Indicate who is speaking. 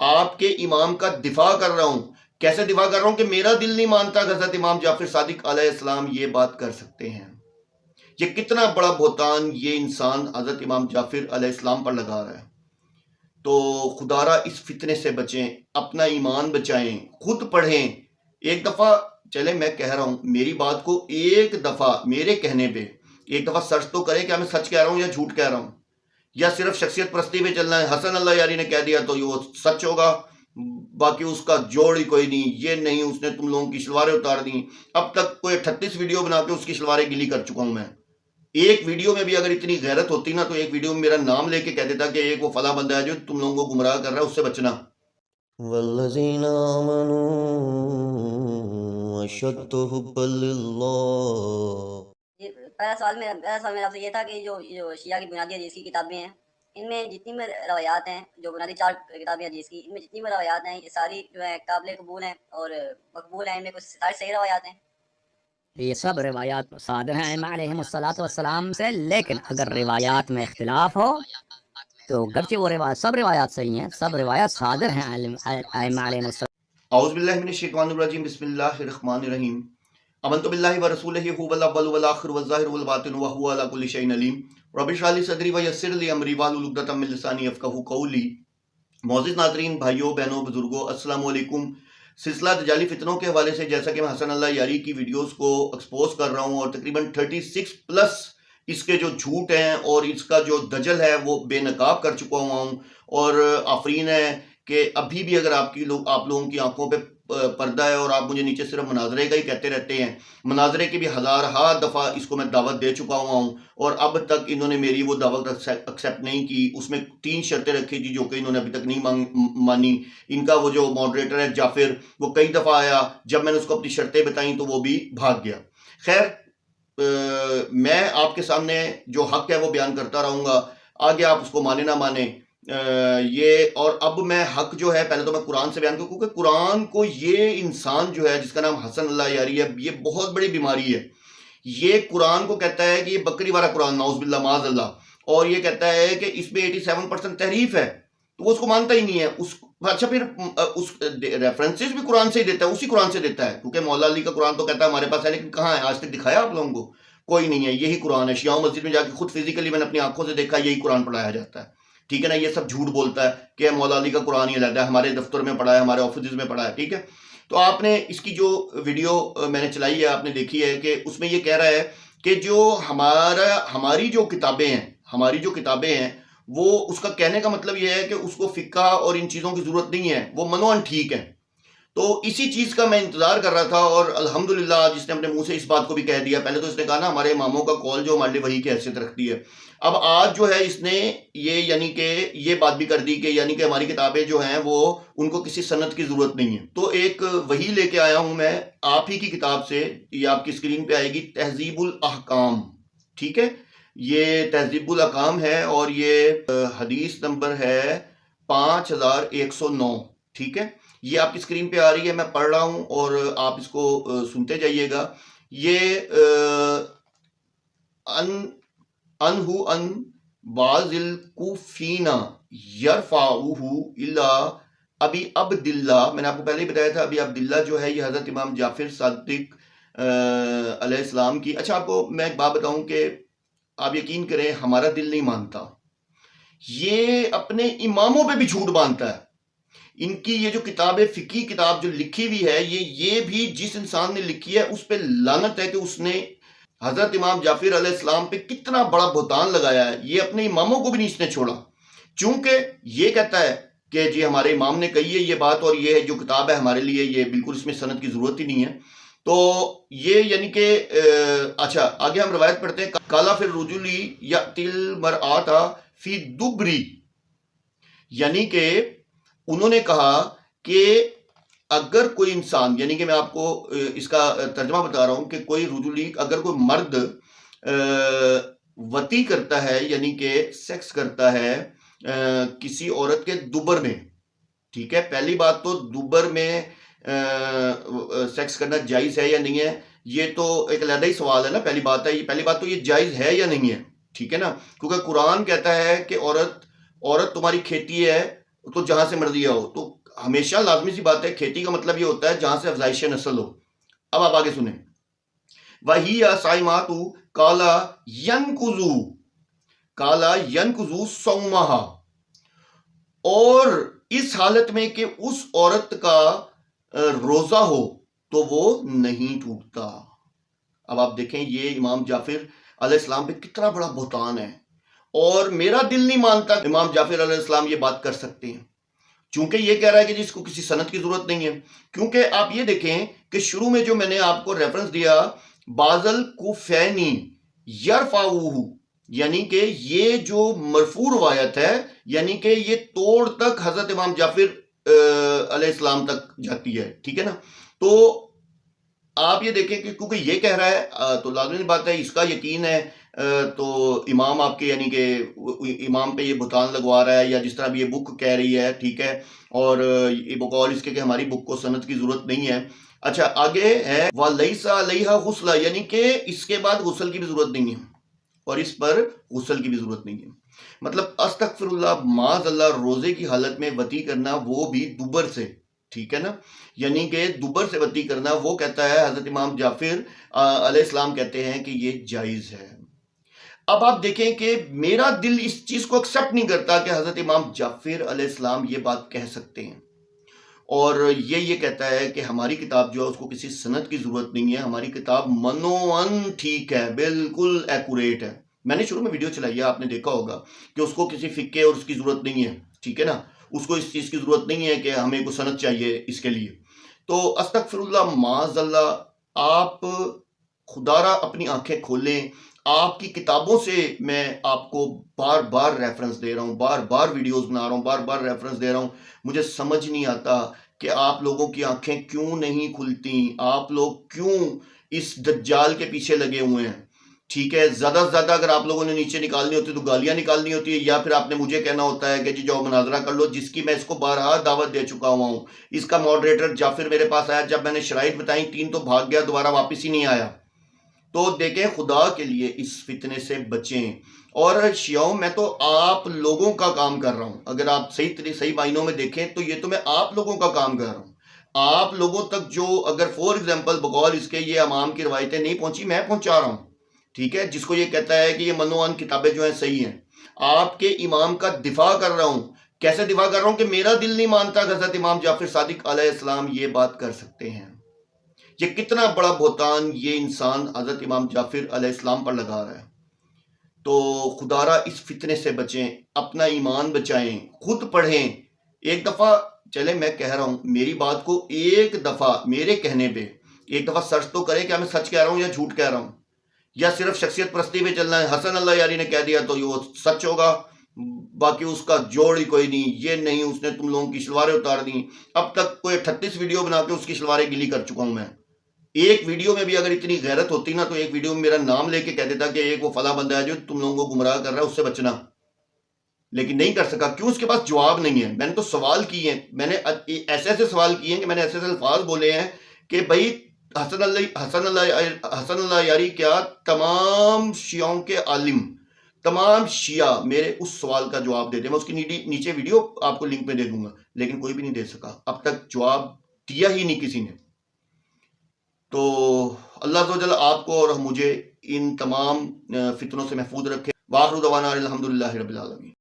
Speaker 1: آپ کے امام کا دفاع کر رہا ہوں. کیسے دفاع کر رہا ہوں؟ کہ میرا دل نہیں مانتا کہ حضرت امام جعفر صادق علیہ السلام یہ بات کر سکتے ہیں. یہ کتنا بڑا بہتان یہ انسان حضرت امام جعفر علیہ السلام پر لگا رہا ہے. تو خدا را اس فتنے سے بچیں، اپنا ایمان بچائیں، خود پڑھیں. ایک دفعہ چلے میں کہہ رہا ہوں، میری بات کو ایک دفعہ میرے کہنے پہ ایک دفعہ سرچ تو کریں کہ میں سچ کہہ رہا ہوں یا جھوٹ کہہ رہا ہوں، یا صرف شخصیت پرستی پہ چلنا ہے. حسن اللہ یاری نے کہہ دیا تو یہ وہ سچ ہوگا، باقی اس کا جوڑ ہی کوئی نہیں. یہ نہیں، اس نے تم لوگوں کی شلواریں اتار دیں. اب تک کوئی 38 ویڈیو بنا کے اس کی شلواریں گلی کر چکا ہوں میں. ایک ویڈیو میں بھی اگر اتنی غیرت ہوتی نا تو ایک ویڈیو میں میرا نام لے کے کہہ دیتا کہ ایک وہ فلاں بندہ ہے جو تم لوگوں کو گمراہ کر رہا ہے، اس سے بچنا.
Speaker 2: والذین آمنوا اشد حبا للہ.
Speaker 3: پہلا سوال میرا آپ سے یہ تھا کہ جو شیعہ کی بنیادی حدیث کی کتابیں ہیں، ان میں جتنی بھی روایات ہیں، جو بنیادی 4 کتابیں حدیث کی، ان میں جتنی بھی روایات ہیں یہ ساری جو ہے قابل قبول ہیں اور مقبول ہیں. ان میں کچھ ساری صحیح روایات ہیں.
Speaker 4: یہ سب روایات صادر ہیں ائمہ علیہم السلام سے، لیکن اگر روایات میں اختلاف ہو تو گرچہ وہ سب روایات صحیح ہیں، سب روایات صادر ہیں ائمہ علیہم السلام.
Speaker 1: اعوذ باللہ من الشیطان الرجیم، بسم اللہ الرحمن الرحیم. آمنت باللہ ورسولہ هو الاول والآخر والظاہر والباطن وهو علی کل شیء علیم. رب اشرح لی صدری ویسر لی امری واحلل عقدۃ من لسانی یفقہوا قولی. معزز ناظرین، بھائیوں، بہنوں، بزرگوں، السلام علیکم. سلسلہ دجالی فتنوں کے حوالے سے جیسا کہ میں حسن اللہ یاری کی ویڈیوز کو ایکسپوز کر رہا ہوں، اور تقریباً 36 پلس اس کے جو جھوٹ ہیں اور اس کا جو دجل ہے وہ بے نقاب کر چکا ہوا ہوں. اور آفرین ہے کہ ابھی بھی اگر آپ لوگوں کی آنکھوں پہ پردہ ہے اور آپ مجھے نیچے صرف مناظرے کا ہی کہتے رہتے ہیں. مناظرے کی بھی ہزارہا دفعہ اس کو میں دعوت دے چکا ہوا ہوں، اور اب تک انہوں نے میری وہ دعوت ایکسیپٹ نہیں کی. اس میں 3 شرطیں رکھی تھی جو کہ انہوں نے ابھی تک نہیں مانی. ان کا وہ جو ماڈریٹر ہے جعفر، وہ کئی دفعہ آیا، جب میں نے اس کو اپنی شرطیں بتائیں تو وہ بھی بھاگ گیا. خیر، میں آپ کے سامنے جو حق ہے وہ بیان کرتا رہوں گا، آگے آپ اس کو مانے نہ مانے. اور اب میں حق جو ہے پہلے تو میں قرآن سے بیان کروں، کیونکہ قرآن کو یہ انسان جو ہے جس کا نام حسن اللہ یاری ہے، یہ بہت بڑی بیماری ہے. یہ قرآن کو کہتا ہے کہ یہ بکری والا قرآن، نعوذ باللہ معاذ اللہ، اور یہ کہتا ہے کہ اس میں 87% تحریف ہے. تو وہ اس کو مانتا ہی نہیں ہے. اچھا، پھر اس ریفرنسز بھی قرآن سے ہی دیتا ہے، اسی قرآن سے دیتا ہے، کیونکہ مولا علی کا قرآن تو کہتا ہے ہمارے پاس ہے، لیکن کہاں ہے؟ آج تک دکھایا آپ لوگوں کو؟ کوئی نہیں ہے. یہی قرآن ہے. شیعہ مسجد میں جا کے خود فزیکلی میں نے اپنی آنکھوں سے دیکھا، یہی قرآن پڑھایا جاتا ہے. ٹھیک ہے نا؟ یہ سب جھوٹ بولتا ہے کہ مولا علی کا قرآن ہی علیحدہ ہے، ہمارے دفتر میں پڑھا ہے، ہمارے آفسز میں پڑھا ہے. ٹھیک ہے، تو آپ نے اس کی جو ویڈیو میں نے چلائی ہے، آپ نے دیکھی ہے کہ اس میں یہ کہہ رہا ہے کہ جو ہماری جو کتابیں ہیں وہ، اس کا کہنے کا مطلب یہ ہے کہ اس کو فقہ اور ان چیزوں کی ضرورت نہیں ہے، وہ منوعاً ٹھیک ہے. تو اسی چیز کا میں انتظار کر رہا تھا، اور الحمدللہ آج اس نے اپنے منہ سے اس بات کو بھی کہہ دیا. پہلے تو اس نے کہا نا ہمارے اماموں کا قول جو ہمارے لیے وحی کی حیثیت رکھتی ہے. اب آج جو ہے اس نے یہ بات بھی کر دی کہ یعنی کہ ہماری کتابیں جو ہیں وہ ان کو کسی سند کی ضرورت نہیں ہے. تو ایک وحی لے کے آیا ہوں میں آپ ہی کی کتاب سے، یہ آپ کی اسکرین پہ آئے گی، تہذیب الاحکام. ٹھیک ہے، یہ تہذیب الاحکام ہے، اور یہ حدیث نمبر ہے 5109. ٹھیک ہے، یہ آپ کی اسکرین پہ آ رہی ہے، میں پڑھ رہا ہوں اور آپ اس کو سنتے جائیے گا. یہ انہو ان بعض الکوفین یرفعوہ الی ابی عبداللہ. میں نے آپ کو پہلے ہی بتایا تھا، ابی عبداللہ جو ہے یہ حضرت امام جعفر صادق علیہ السلام کی. اچھا، آپ کو میں ایک بات بتاؤں کہ آپ یقین کریں ہمارا دل نہیں مانتا، یہ اپنے اماموں پہ بھی جھوٹ باندھتا ہے. ان کی یہ جو فقہی کتاب جو لکھی ہوئی ہے، یہ بھی جس انسان نے لکھی ہے اس پہ لعنت ہے کہ اس نے حضرت امام جعفر علیہ السلام پہ کتنا بڑا بہتان لگایا ہے. یہ اپنے اماموں کو بھی نہیں اس نے چھوڑا، چونکہ یہ کہتا ہے کہ جی ہمارے امام نے کہی ہے یہ بات، اور یہ جو کتاب ہے ہمارے لیے یہ بالکل اس میں سند کی ضرورت ہی نہیں ہے. تو یہ یعنی کہ اچھا آگے ہم روایت پڑھتے ہیں. کالا فی الرجل یأتی المرأۃ فی دبری، یعنی کہ انہوں نے کہا کہ اگر کوئی انسان، یعنی کہ میں آپ کو اس کا ترجمہ بتا رہا ہوں کہ کوئی رجولی، اگر کوئی مرد وطی کرتا ہے یعنی کہ سیکس کرتا ہے کسی عورت کے دوبر میں. ٹھیک ہے، پہلی بات تو دوبر میں سیکس کرنا جائز ہے یا نہیں ہے، یہ تو ایک علیحدہ ہی سوال ہے نا. پہلی بات تو یہ جائز ہے یا نہیں ہے. ٹھیک ہے نا، کیونکہ قرآن کہتا ہے کہ عورت تمہاری کھیتی ہے تو جہاں سے مرضی آؤ. تو ہمیشہ لازمی سی بات ہے، کھیتی کا مطلب یہ ہوتا ہے جہاں سے افزائش نسل ہو. اب آپ آگے سنیں. وَهِيَ صَائِمَةٌ قَالَ يَنْقُضُ صَوْمَهَا، اور اس حالت میں کہ اس عورت کا روزہ ہو تو وہ نہیں ٹوٹتا. اب آپ دیکھیں یہ امام جعفر علیہ السلام پہ کتنا بڑا بہتان ہے، اور میرا دل نہیں مانتا امام جعفر علیہ السلام یہ بات کر سکتے ہیں، چونکہ یہ کہہ رہا ہے کہ جس کو کسی سند کی ضرورت نہیں ہے. کیونکہ آپ یہ دیکھیں کہ شروع میں جو میں نے آپ کو ریفرنس دیا بازل کوفینی یرفعوہ، یعنی کہ یہ جو مرفوع روایت ہے، یعنی کہ یہ توڑ تک حضرت امام جعفر علیہ السلام تک جاتی ہے. ٹھیک ہے نا؟ تو آپ یہ دیکھیں کہ کیونکہ یہ کہہ رہا ہے تو لازمی بات ہے اس کا یقین ہے، تو امام آپ کے یعنی کہ امام پہ یہ بہتان لگوا رہا ہے، یا جس طرح بھی یہ بک کہہ رہی ہے. ٹھیک ہے، اور یہ بقول اس کے کہ ہماری بک کو سند کی ضرورت نہیں ہے. اچھا آگے ہے وَلَيْسَ عَلَيْهَا غُسْلٌ، یعنی کہ اس کے بعد غسل کی بھی ضرورت نہیں ہے، اور اس پر غسل کی بھی ضرورت نہیں ہے. مطلب استغفر اللہ، معاذ اللہ، روزے کی حالت میں وطی کرنا، وہ بھی دوبر سے. ٹھیک ہے نا؟ یعنی کہ دوبر سے وطی کرنا، وہ کہتا ہے حضرت امام جعفر علیہ السلام کہتے ہیں کہ یہ جائز ہے. اب آپ دیکھیں کہ میرا دل اس چیز کو ایکسپٹ نہیں کرتا کہ حضرت امام جعفر علیہ السلام یہ بات کہہ سکتے ہیں، اور یہ کہتا ہے کہ ہماری کتاب جو ہے اس کو کسی سند کی ضرورت نہیں ہے، ہماری کتاب منوعاً ٹھیک ہے، بالکل ایکوریٹ ہے. میں نے شروع میں ویڈیو چلائی ہے، آپ نے دیکھا ہوگا کہ اس کو کسی فقہ اور اس کی ضرورت نہیں ہے. ٹھیک ہے نا؟ اس کو اس چیز کی ضرورت نہیں ہے کہ ہمیں کوئی سند چاہیے اس کے لیے. تو استغفر اللہ، معاذ اللہ، آپ خدا را اپنی آنکھیں کھولیں. آپ کی کتابوں سے میں آپ کو بار بار ریفرنس دے رہا ہوں، بار بار ویڈیوز بنا رہا ہوں، بار بار ریفرنس دے رہا ہوں. مجھے سمجھ نہیں آتا کہ آپ لوگوں کی آنکھیں کیوں نہیں کھلتی، آپ لوگ کیوں اس دجال کے پیچھے لگے ہوئے ہیں. ٹھیک ہے، زیادہ سے زیادہ اگر آپ لوگوں نے نیچے نکالنی ہوتی تو گالیاں نکالنی ہوتی ہے، یا پھر آپ نے مجھے کہنا ہوتا ہے کہ جی جاؤ مناظرہ کر لو، جس کی میں اس کو بارہا دعوت دے چکا ہوا ہوں. اس کا ماڈریٹر جعفر میرے پاس آیا، جب میں نے شرائط بتائیں 3 تو بھاگ گیا، دوبارہ واپس ہی نہیں آیا. تو دیکھیں خدا کے لیے اس فتنے سے بچیں. اور شیعوں میں تو آپ لوگوں کا کام کر رہا ہوں، اگر آپ صحیح معنوں میں دیکھیں تو یہ تو میں آپ لوگوں کا کام کر رہا ہوں. آپ لوگوں تک جو اگر فور ایگزامپل بقول اس کے یہ امام کی روایتیں نہیں پہنچی، میں پہنچا رہا ہوں. ٹھیک ہے، جس کو یہ کہتا ہے کہ یہ منوعاً کتابیں جو ہیں صحیح ہیں، آپ کے امام کا دفاع کر رہا ہوں. کیسے دفاع کر رہا ہوں کہ میرا دل نہیں مانتا کہ حضرت امام جعفر صادق علیہ السلام یہ بات کر سکتے ہیں. یہ کتنا بڑا بہتان یہ انسان حضرت امام جعفر علیہ السلام پر لگا رہا ہے. تو خدا را اس فتنے سے بچیں، اپنا ایمان بچائیں، خود پڑھیں. ایک دفعہ چلے میں کہہ رہا ہوں، میری بات کو ایک دفعہ میرے کہنے پہ ایک دفعہ سرچ تو کریں کہ میں سچ کہہ رہا ہوں یا جھوٹ کہہ رہا ہوں، یا صرف شخصیت پرستی پہ چلنا ہے. حسن اللہ یاری نے کہہ دیا تو یہ سچ ہوگا، باقی اس کا جوڑ ہی کوئی نہیں. یہ نہیں اس نے تم لوگوں کی شلواریں اتار دیں. اب تک کوئی 38 ویڈیو بنا کے اس کی شلواریں گلی کر چکا ہوں میں. ایک ویڈیو میں بھی اگر اتنی غیرت ہوتی نا تو ایک ویڈیو میں میرا نام لے کے کہہ دیتا کہ ایک وہ فلاں بندہ ہے جو تم لوگوں کو گمراہ کر رہا ہے، اس سے بچنا. لیکن نہیں کر سکا. کیوں؟ اس کے پاس جواب نہیں ہے. میں نے تو سوال کیے ہیں، میں نے ایسے سوال کیے ہیں کہ میں نے ایسے الفاظ بولے ہیں کہ بھائی حسن اللہ یاری کیا تمام شیعوں کے عالم، تمام شیعہ میرے اس سوال کا جواب دے دیں. میں اس کی نیچے ویڈیو آپ کو لنک میں دے دوں گا، لیکن کوئی بھی نہیں دے سکا. اب تک جواب دیا ہی نہیں کسی نے. تو اللہ عز و جل آپ کو اور مجھے ان تمام فتنوں سے محفوظ رکھے. وآخر دعوانا الحمدللہ رب العالمین.